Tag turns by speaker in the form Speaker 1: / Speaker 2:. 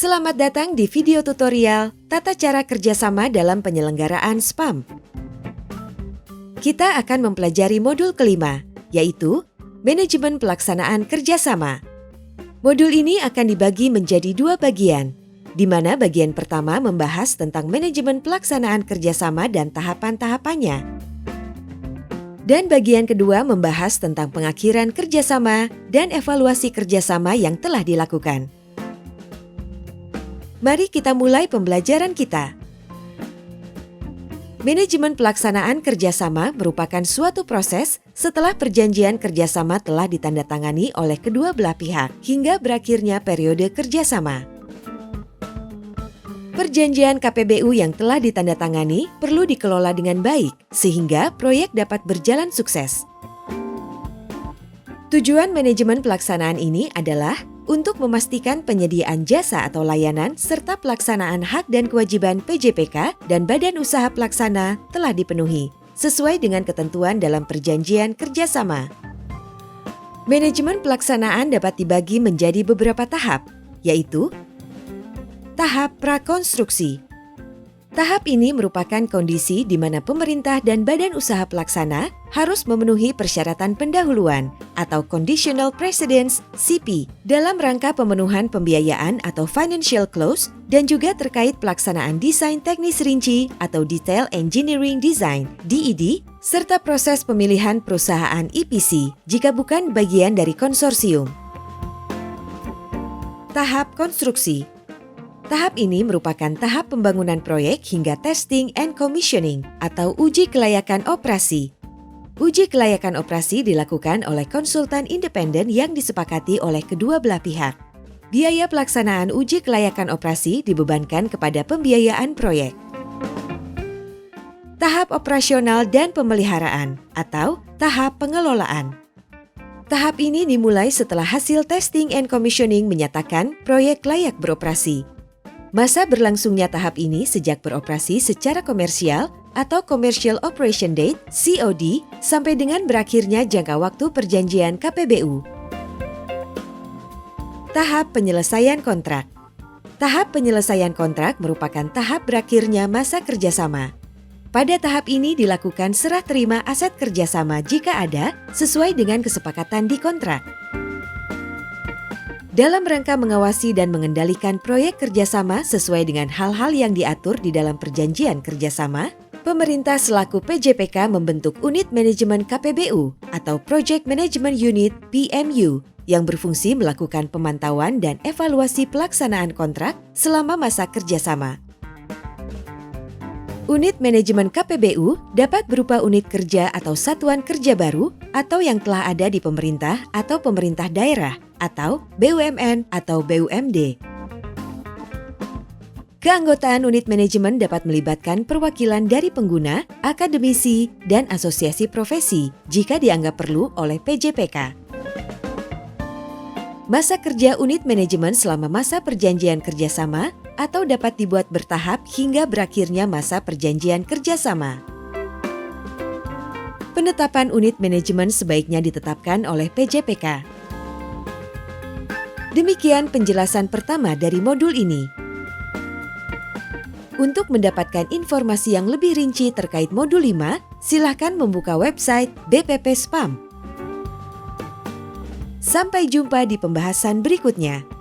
Speaker 1: Selamat datang di video tutorial Tata Cara Kerjasama dalam Penyelenggaraan SPAM. Kita akan mempelajari modul kelima, yaitu Manajemen Pelaksanaan Kerjasama. Modul ini akan dibagi menjadi dua bagian, di mana bagian pertama membahas tentang manajemen pelaksanaan kerjasama dan tahapan-tahapannya. Dan bagian kedua membahas tentang pengakhiran kerjasama dan evaluasi kerjasama yang telah dilakukan. Mari kita mulai pembelajaran kita. Manajemen pelaksanaan kerjasama merupakan suatu proses setelah perjanjian kerjasama telah ditandatangani oleh kedua belah pihak hingga berakhirnya periode kerjasama. Perjanjian KPBU yang telah ditandatangani perlu dikelola dengan baik sehingga proyek dapat berjalan sukses. Tujuan manajemen pelaksanaan ini adalah untuk memastikan penyediaan jasa atau layanan serta pelaksanaan hak dan kewajiban PJPK dan Badan Usaha Pelaksana telah dipenuhi sesuai dengan ketentuan dalam perjanjian kerjasama. Manajemen pelaksanaan dapat dibagi menjadi beberapa tahap, yaitu tahap prakonstruksi. Tahap ini merupakan kondisi di mana pemerintah dan badan usaha pelaksana harus memenuhi persyaratan pendahuluan atau conditional precedents (CP) dalam rangka pemenuhan pembiayaan atau financial close dan juga terkait pelaksanaan desain teknis rinci atau detail engineering design (DED) serta proses pemilihan perusahaan EPC jika bukan bagian dari konsorsium. Tahap konstruksi. Tahap ini merupakan tahap pembangunan proyek hingga testing and commissioning atau uji kelayakan operasi. Uji kelayakan operasi dilakukan oleh konsultan independen yang disepakati oleh kedua belah pihak. Biaya pelaksanaan uji kelayakan operasi dibebankan kepada pembiayaan proyek. Tahap operasional dan pemeliharaan atau tahap pengelolaan. Tahap ini dimulai setelah hasil testing and commissioning menyatakan proyek layak beroperasi. Masa berlangsungnya tahap ini sejak beroperasi secara komersial atau Commercial Operation Date (COD) sampai dengan berakhirnya jangka waktu perjanjian KPBU. Tahap penyelesaian kontrak. Tahap penyelesaian kontrak merupakan tahap berakhirnya masa kerjasama. Pada tahap ini dilakukan serah terima aset kerjasama jika ada sesuai dengan kesepakatan di kontrak. Dalam rangka mengawasi dan mengendalikan proyek kerjasama sesuai dengan hal-hal yang diatur di dalam perjanjian kerjasama, pemerintah selaku PJPK membentuk Unit Manajemen KPBU atau Project Management Unit PMU yang berfungsi melakukan pemantauan dan evaluasi pelaksanaan kontrak selama masa kerjasama. Unit Manajemen KPBU dapat berupa unit kerja atau satuan kerja baru atau yang telah ada di pemerintah atau pemerintah daerah atau BUMN atau BUMD. Keanggotaan unit manajemen dapat melibatkan perwakilan dari pengguna, akademisi, dan asosiasi profesi jika dianggap perlu oleh PJPK. Masa kerja unit manajemen selama masa perjanjian kerjasama atau dapat dibuat bertahap hingga berakhirnya masa perjanjian kerjasama. Penetapan unit manajemen sebaiknya ditetapkan oleh PJPK. Demikian penjelasan pertama dari modul ini. Untuk mendapatkan informasi yang lebih rinci terkait modul 5, silakan membuka website BPP SPAM. Sampai jumpa di pembahasan berikutnya.